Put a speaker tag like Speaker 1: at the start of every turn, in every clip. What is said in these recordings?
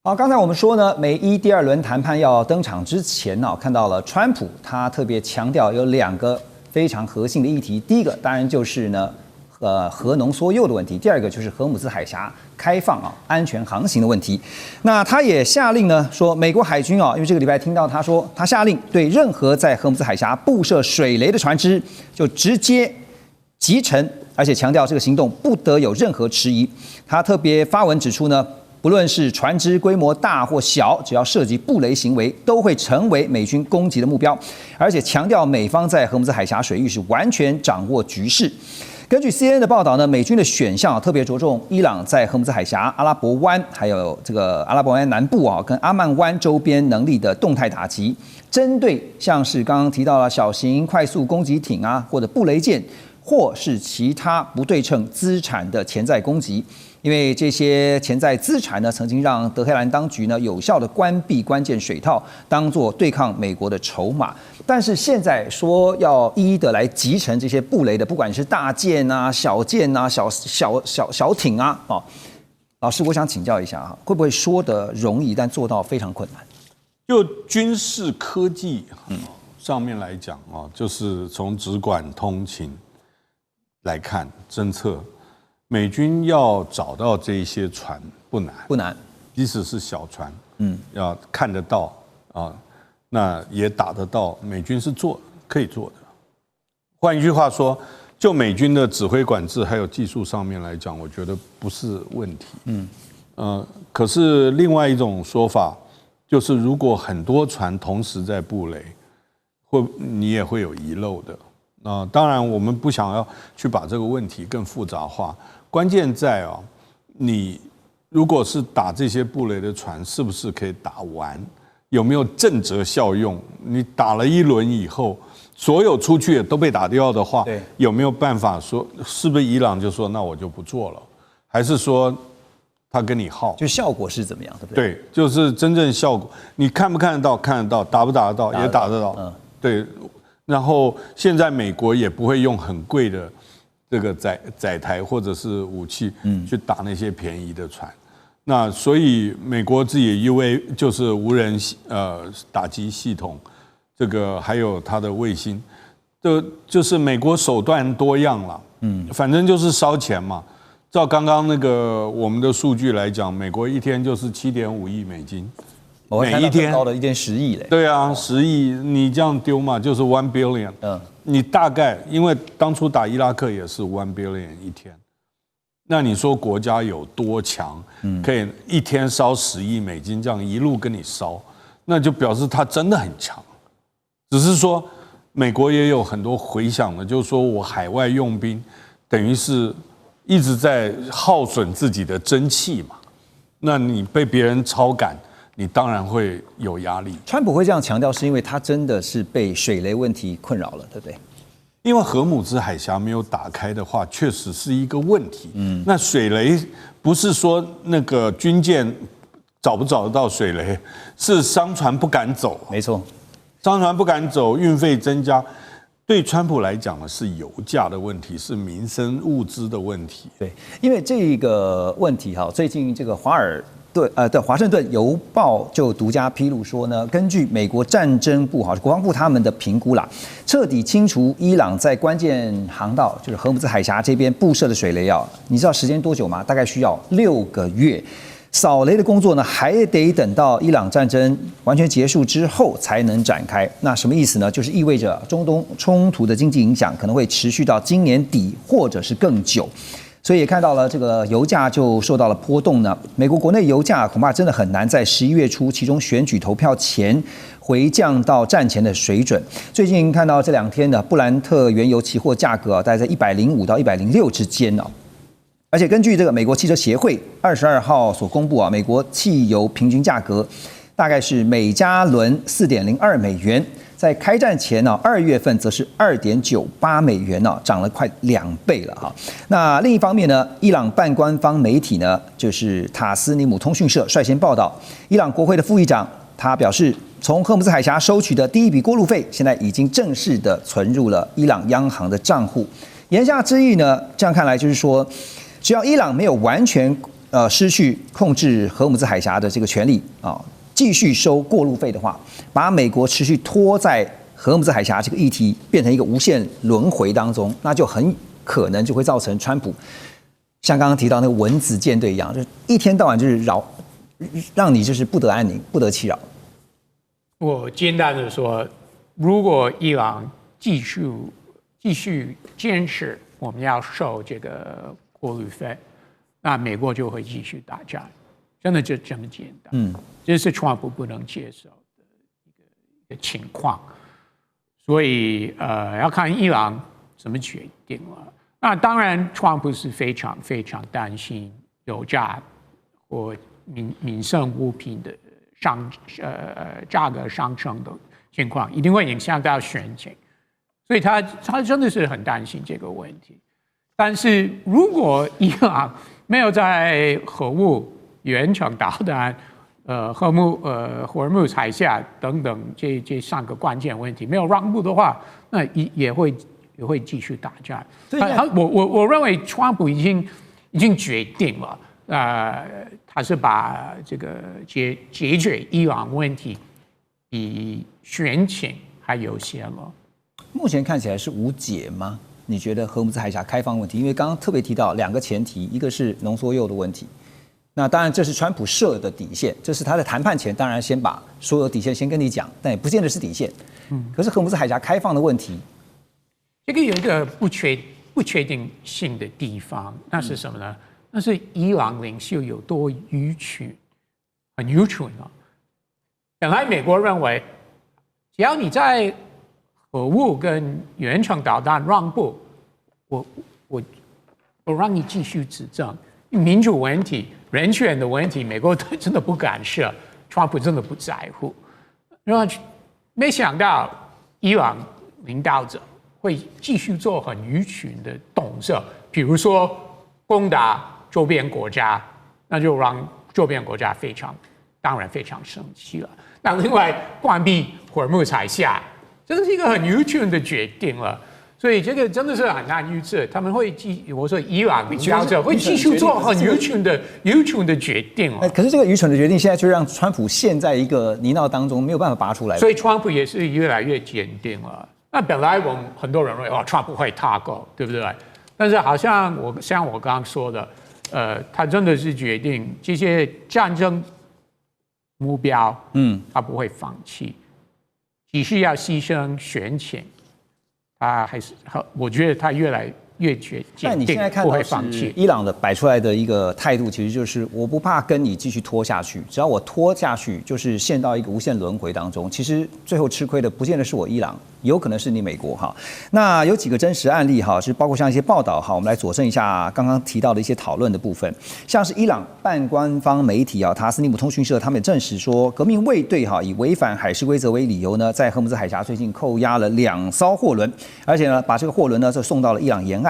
Speaker 1: 好，刚才我们说呢，美伊第二轮谈判要登场之前呢，看到了川普他特别强调有2个非常核心的议题，第一个当然就是呢，核浓缩铀的问题，第二个就是荷姆兹海峡开放安全航行的问题。那他也下令呢，说美国海军因为这个礼拜听到他说，他下令对任何在荷姆兹海峡布设水雷的船只，就直接击沉，而且强调这个行动不得有任何迟疑。他特别发文指出呢，不论是船只规模大或小，只要涉及布雷行为，都会成为美军攻击的目标，而且强调美方在荷姆兹海峡水域是完全掌握局势。根据 CNN 的报道呢，美军的选项特别着重伊朗在荷姆兹海峡、阿拉伯湾，还有这个阿拉伯湾南部跟阿曼湾周边能力的动态打击，针对像是刚刚提到了小型快速攻击艇或者布雷舰，或是其他不对称资产的潜在攻击。因为这些潜在资产呢，曾经让德黑兰当局呢有效的关闭关键水套，当作对抗美国的筹码。但是现在说要一一的来击沉这些布雷的，不管是大舰小舰小艇老师，我想请教一下会不会说得容易，但做到非常困难？
Speaker 2: 就军事科技上面来讲就是从直管通勤来看侦测。美军要找到这些船不难，即使是小船，要看得到那也打得到，美军是可以做的。换一句话说，就美军的指挥管制还有技术上面来讲，我觉得不是问题。可是另外一种说法就是，如果很多船同时在布雷，你也会有遗漏的。当然，我们不想要去把这个问题更复杂化。关键在你如果是打这些布雷的船，是不是可以打完？有没有震慑效用？你打了一轮以后，所有出去都被打掉的话，有没有办法说，是不是伊朗就说那我就不做了？还是说他跟你耗？
Speaker 1: 就效果是怎么样，对不对？
Speaker 2: 对，就是真正效果，你看不看得到？看得到，打不打得到？也打得到。对。然后现在美国也不会用很贵的这个载台或者是武器去打那些便宜的船，那所以美国自己UA 就是无人打击系统，这个还有它的卫星，就是美国手段多样了，反正就是烧钱嘛。照刚刚那个我们的数据来讲，美国一天就是7.5亿美金。每一天
Speaker 1: 高的一天10亿嘞，
Speaker 2: 对啊，10亿，你这样丢嘛，就是1 billion。你大概因为当初打伊拉克也是1 billion 一天，那你说国家有多强，可以一天烧10亿美金，这样一路跟你烧，那就表示他真的很强。只是说美国也有很多回响的，就是说我海外用兵，等于是一直在耗损自己的真气嘛，那你被别人超赶。你当然会有压力。
Speaker 1: 川普会这样强调，是因为他真的是被水雷问题困扰了，对不对？
Speaker 2: 因为荷姆兹海峡没有打开的话，确实是一个问题。那水雷不是说那个军舰找不找得到水雷，是商船不敢走。
Speaker 1: 没错，
Speaker 2: 商船不敢走，运费增加。对川普来讲呢，是油价的问题，是民生物资的问题。
Speaker 1: 对，因为这个问题最近这个华盛顿邮报就独家披露说呢，根据美国战争部国防部他们的评估啦，彻底清除伊朗在关键航道，就是荷姆兹海峡这边布设的水雷你知道时间多久吗？大概需要6个月。扫雷的工作呢，还得等到伊朗战争完全结束之后才能展开。那什么意思呢？就是意味着中东冲突的经济影响可能会持续到今年底，或者是更久。所以也看到了这个油价就受到了波动呢。美国国内油价恐怕真的很难在11月初，其中选举投票前回降到战前的水准。最近看到这2天的布兰特原油期货价格大概在105到106之间而且根据这个美国汽车协会22号所公布美国汽油平均价格大概是每加仑4.02美元。在开战前2月份则是2.98美元涨了快2倍了那另一方面呢，伊朗半官方媒体呢，就是塔斯尼姆通讯社率先报道，伊朗国会的副议长他表示，从荷姆兹海峡收取的第一笔过路费，现在已经正式的存入了伊朗央行的账户。言下之意呢，这样看来就是说，只要伊朗没有完全失去控制荷姆兹海峡的这个权利啊，继续收过路费的话，把美国持续拖在荷姆兹海峡这个议题变成一个无限轮回当中，那就很可能就会造成川普像刚刚提到那个蚊子舰队一样，就是一天到晚就是让你就是不得安宁、不得其扰。
Speaker 3: 我简单的说，如果伊朗继续坚持我们要收这个过路费，那美国就会继续打仗，真的就这么简单。这是川普不能接受的一个情况，所以要看伊朗怎么决定了。那当然，川普是非常非常担心油价或民生物品的价格上升的情况，一定会影响到选情，所以他真的是很担心这个问题。但是如果伊朗没有在核武、远程导弹、霍尔木兹海峡等等这3个关键问题没有让步的话，那也会继续打仗。我认为川普已经决定了，他是把这个解决伊朗问题比选情还优先了。
Speaker 1: 目前看起来是无解吗？你觉得荷姆兹海峡开放问题？因为刚刚特别提到2个前提，一个是浓缩铀的问题，那当然这是川普设的底线，这是他在谈判前当然先把所有底线先跟你讲，但也不见得是底线。可是荷姆兹海峡开放的问题，
Speaker 3: 这个有一个不确定性的地方，那是什么呢？那是伊朗领袖有多愚蠢，很愚蠢啊！本来美国认为，只要你在核武跟远程导弹让步，我让你继续执政。民主问题、人权的问题，美国真的不干涉，川普真的不在乎。然后没想到伊朗领导者会继续做很愚蠢的动作，比如说攻打周边国家，那就让周边国家当然非常生气了。那另外关闭霍尔木兹海峡，这是一个很愚蠢的决定了。所以这个真的是很难预测，他们会我说伊朗领导者会继续做很愚蠢的决定了。
Speaker 1: 可是这个愚蠢的决定，现在却让川普陷在一个泥淖当中，没有办法拔出来。
Speaker 3: 所以川普也是越来越坚定了。那本来我们很多人认为川普会踏够，对不对？但是好像像我刚刚说的，他真的是决定这些战争目标，他不会放弃，只是要牺牲选情。他还是，我觉得他越来越坚定，
Speaker 1: 但你现在看到是伊朗的摆出来的一个态度，其实就是我不怕跟你继续拖下去，只要我拖下去，就是陷到一个无限轮回当中。其实最后吃亏的不见得是我伊朗，有可能是你美国哈。那有几个真实案例哈，是包括像一些报道哈，我们来佐证一下刚刚提到的一些讨论的部分。像是伊朗半官方媒体啊，塔斯尼姆通讯社他们也证实说，革命卫队哈以违反海事规则为理由呢，在荷姆兹海峡最近扣押了2艘货轮，而且呢把这个货轮呢就送到了伊朗沿岸。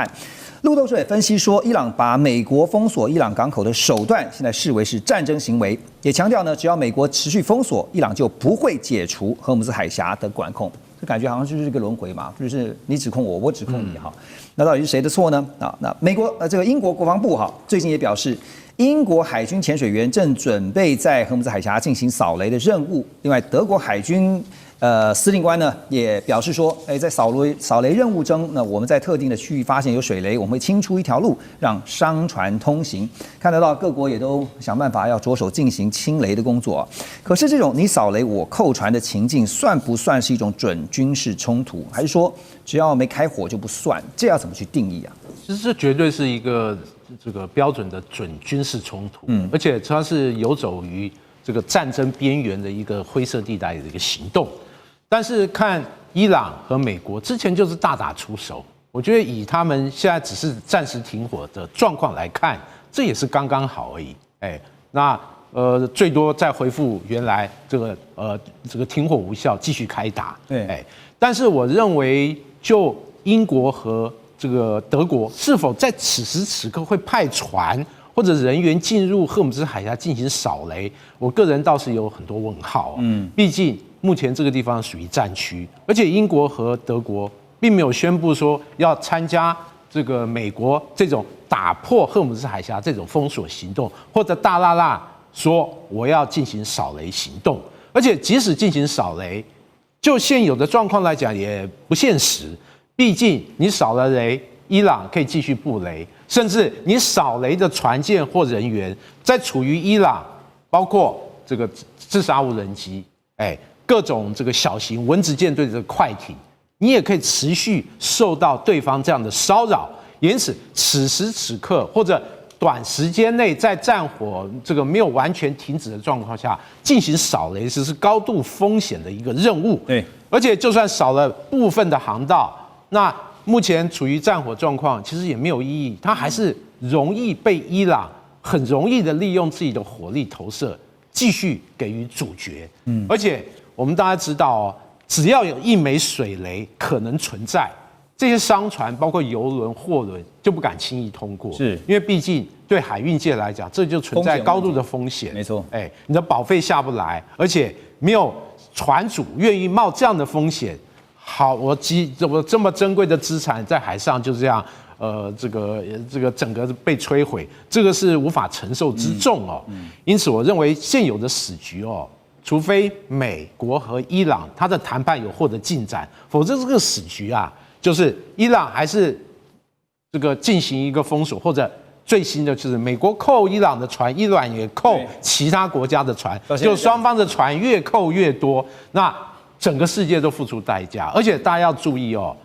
Speaker 1: 路透社也分析说，伊朗把美国封锁伊朗港口的手段，现在视为是战争行为，也强调呢，只要美国持续封锁，伊朗就不会解除荷姆兹海峡的管控。这感觉好像就是一个轮回嘛，就是你指控我，我指控你哈。那到底是谁的错呢？那这个英国国防部哈，最近也表示，英国海军潜水员正准备在荷姆兹海峡进行扫雷的任务。另外，德国海军司令官呢也表示说，在扫雷任务中，那我们在特定的区域发现有水雷，我们会清出一条路让商船通行。看得到各国也都想办法要着手进行清雷的工作。可是这种你扫雷我扣船的情境，算不算是一种准军事冲突？还是说只要没开火就不算？这要怎么去定义啊？
Speaker 4: 其实这绝对是一个这个标准的准军事冲突，而且它是游走于这个战争边缘的一个灰色地带的一个行动。但是看伊朗和美国之前就是大打出手，我觉得以他们现在只是暂时停火的状况来看，这也是刚刚好而已。那最多再恢复原来这个停火无效，继续开打。但是我认为就英国和这个德国是否在此时此刻会派船或者人员进入荷姆兹海峡进行扫雷，我个人倒是有很多问号。毕竟目前这个地方属于战区，而且英国和德国并没有宣布说要参加这个美国这种打破荷姆斯海峡这种封锁行动，或者大剌剌说我要进行扫雷行动，而且即使进行扫雷，就现有的状况来讲也不现实。毕竟你扫了雷，伊朗可以继续布雷，甚至你扫雷的船舰或人员在处于伊朗，包括这个自杀无人机，各种这个小型蚊子舰队的快艇，你也可以持续受到对方这样的骚扰。因此，此时此刻或者短时间内在战火这个没有完全停止的状况下进行扫雷，是高度风险的一个任务。
Speaker 1: 对，
Speaker 4: 而且就算扫了部分的航道，那目前处于战火状况，其实也没有意义，它还是容易被伊朗很容易的利用自己的火力投射，继续给予主角。而且我们大家知道哦，只要有一枚水雷可能存在，这些商船包括邮轮、货轮就不敢轻易通过，
Speaker 1: 是
Speaker 4: 因为毕竟对海运界来讲，这就存在高度的风险。
Speaker 1: 没错，
Speaker 4: 你的保费下不来，而且没有船主愿意冒这样的风险。好，我这么珍贵的资产在海上就这样，这个整个被摧毁，这个是无法承受之重哦。因此，我认为现有的死局哦，除非美国和伊朗他的谈判有获得进展，否则这个死局啊，就是伊朗还是这个进行一个封锁，或者最新的就是美国扣伊朗的船，伊朗也扣其他国家的船，就双方的船越扣越多，那整个世界都付出代价。而且大家要注意哦，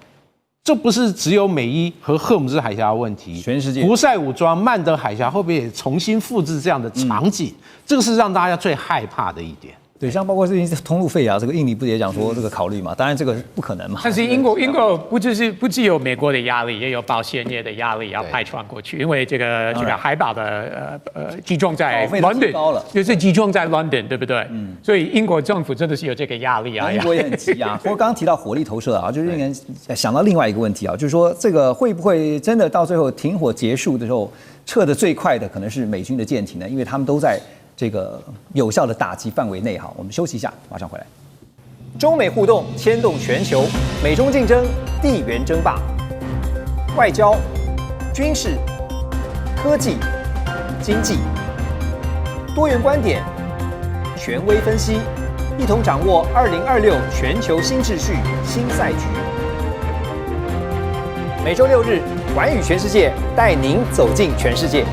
Speaker 4: 这不是只有美伊和荷姆斯海峡的问题，
Speaker 1: 全世界
Speaker 4: 胡塞武装、曼德海峡会不会也重新复制这样的场景？这个是让大家最害怕的一点。
Speaker 1: 对，像包括最近通路费啊，这个印尼不也讲说这个考虑嘛？当然这个不可能嘛。
Speaker 3: 但是英国不只有美国的压力，也有保险业的压力，要派船过去，因为这个海保的集中在 London， 就是集中在 London， 对不对？所以英国政府真的是有这个压力啊。
Speaker 1: 英国也很急啊。不过刚刚提到火力投射啊，就是令人想到另外一个问题啊，就是说这个会不会真的到最后停火结束的时候，撤得最快的可能是美军的舰艇呢？因为他们都在这个有效的打击范围内。好，我们休息一下，马上回来。中美互动牵动全球，美中竞争，地缘争霸，外交、军事、科技、经济，多元观点，权威分析，一同掌握2026全球新秩序、新赛局。每周6日，寰宇全世界，带您走进全世界。